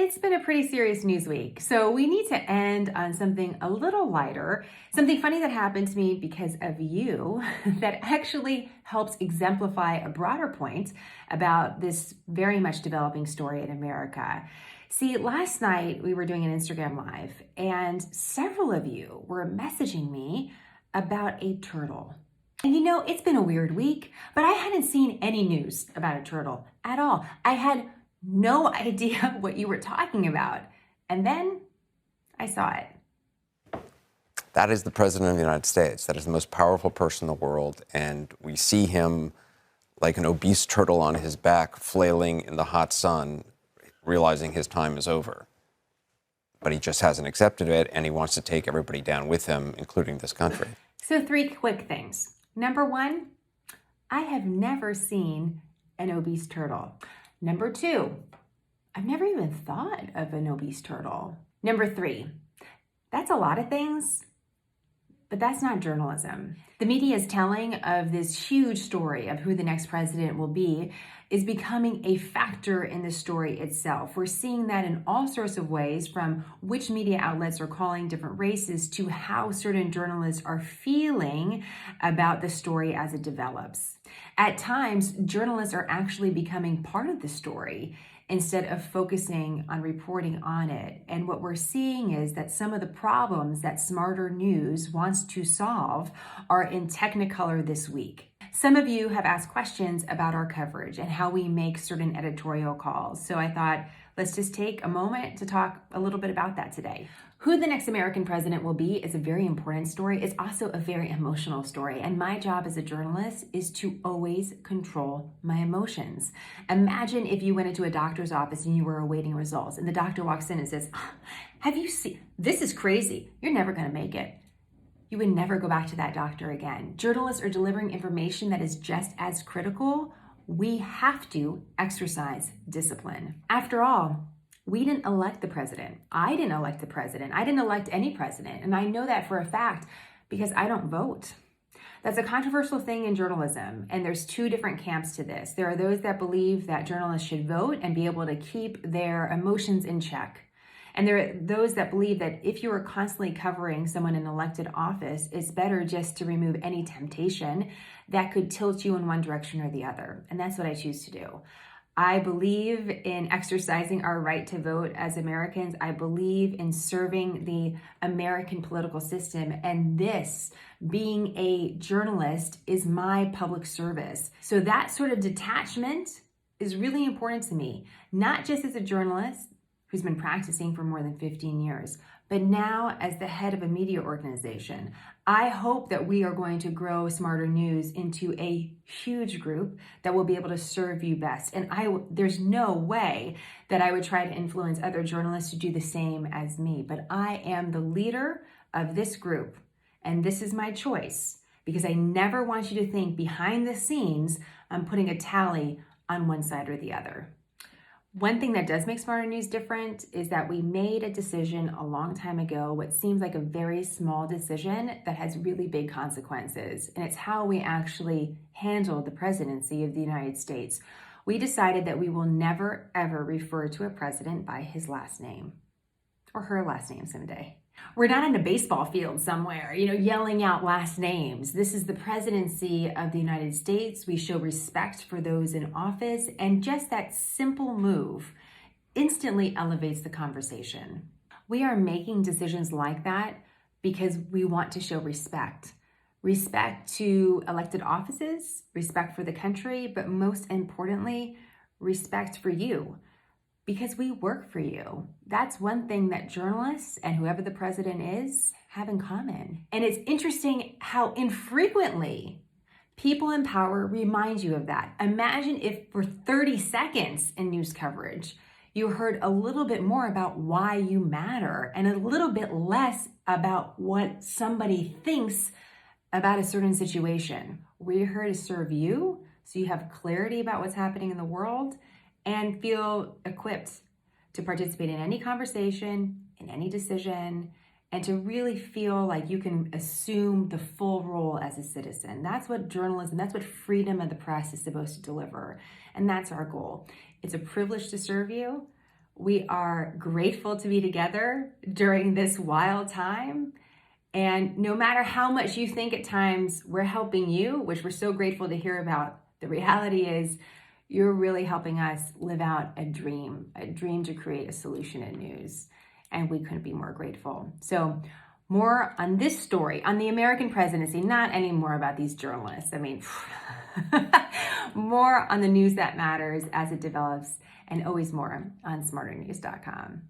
It's been a pretty serious news week, so we need to end on something a little lighter, something funny that happened to me because of you that actually helps exemplify a broader point about this very much developing story in America. See, last night we were doing an Instagram Live, and several of you were messaging me about a turtle. And it's been a weird week, but I hadn't seen any news about a turtle at all. I had no idea what you were talking about. And then I saw it. That is the President of the United States. That is the most powerful person in the world. And we see him like an obese turtle on his back, flailing in the hot sun, realizing his time is over. But he just hasn't accepted it, and he wants to take everybody down with him, including this country. So 3 quick things. Number 1, I have never seen an obese turtle. Number 2, I've never even thought of an obese turtle. Number 3, that's a lot of things, but that's not journalism. The media's telling of this huge story of who the next president will be is becoming a factor in the story itself. We're seeing that in all sorts of ways, from which media outlets are calling different races to how certain journalists are feeling about the story as it develops. At times, journalists are actually becoming part of the story instead of focusing on reporting on it. And what we're seeing is that some of the problems that SmartHER News wants to solve are in Technicolor this week. Some of you have asked questions about our coverage and how we make certain editorial calls. So I thought, let's just take a moment to talk a little bit about that today. Who the next American president will be is a very important story. It's also a very emotional story. And my job as a journalist is to always control my emotions. Imagine if you went into a doctor's office and you were awaiting results, and the doctor walks in and says, have you seen, this is crazy. You're never gonna make it. You would never go back to that doctor again. Journalists are delivering information that is just as critical. We have to exercise discipline. After all, we didn't elect the president. I didn't elect the president. I didn't elect any president. And I know that for a fact because I don't vote. That's a controversial thing in journalism. And there's 2 different camps to this. There are those that believe that journalists should vote and be able to keep their emotions in check. And there are those that believe that if you are constantly covering someone in elected office, it's better just to remove any temptation that could tilt you in one direction or the other. And that's what I choose to do. I believe in exercising our right to vote as Americans. I believe in serving the American political system. And this, being a journalist, is my public service. So that sort of detachment is really important to me, not just as a journalist who's been practicing for more than 15 years, but now as the head of a media organization. I hope that we are going to grow SmartHER News into a huge group that will be able to serve you best. And there's no way that I would try to influence other journalists to do the same as me, but I am the leader of this group, and this is my choice, because I never want you to think behind the scenes I'm putting a tally on one side or the other. One thing that does make SmartHER News different is that we made a decision a long time ago, what seems like a very small decision that has really big consequences. And it's how we actually handle the presidency of the United States. We decided that we will never, ever refer to a president by his last name or her last name someday. We're not in a baseball field somewhere, yelling out last names. This is the presidency of the United States. We show respect for those in office, and just that simple move instantly elevates the conversation. We are making decisions like that because we want to show respect. Respect to elected offices, respect for the country, but most importantly, respect for you. Because we work for you. That's one thing that journalists and whoever the president is have in common. And it's interesting how infrequently people in power remind you of that. Imagine if for 30 seconds in news coverage, you heard a little bit more about why you matter and a little bit less about what somebody thinks about a certain situation. We're here to serve you so you have clarity about what's happening in the world and feel equipped to participate in any conversation, in any decision, and to really feel like you can assume the full role as a citizen. That's what journalism, that's what freedom of the press is supposed to deliver. And that's our goal. It's a privilege to serve you. We are grateful to be together during this wild time. And no matter how much you think at times we're helping you, which we're so grateful to hear about, the reality is you're really helping us live out a dream to create a solution in news. And we couldn't be more grateful. So more on this story, on the American presidency, not any more about these journalists. I mean, more on the news that matters as it develops, and always more on smarternews.com.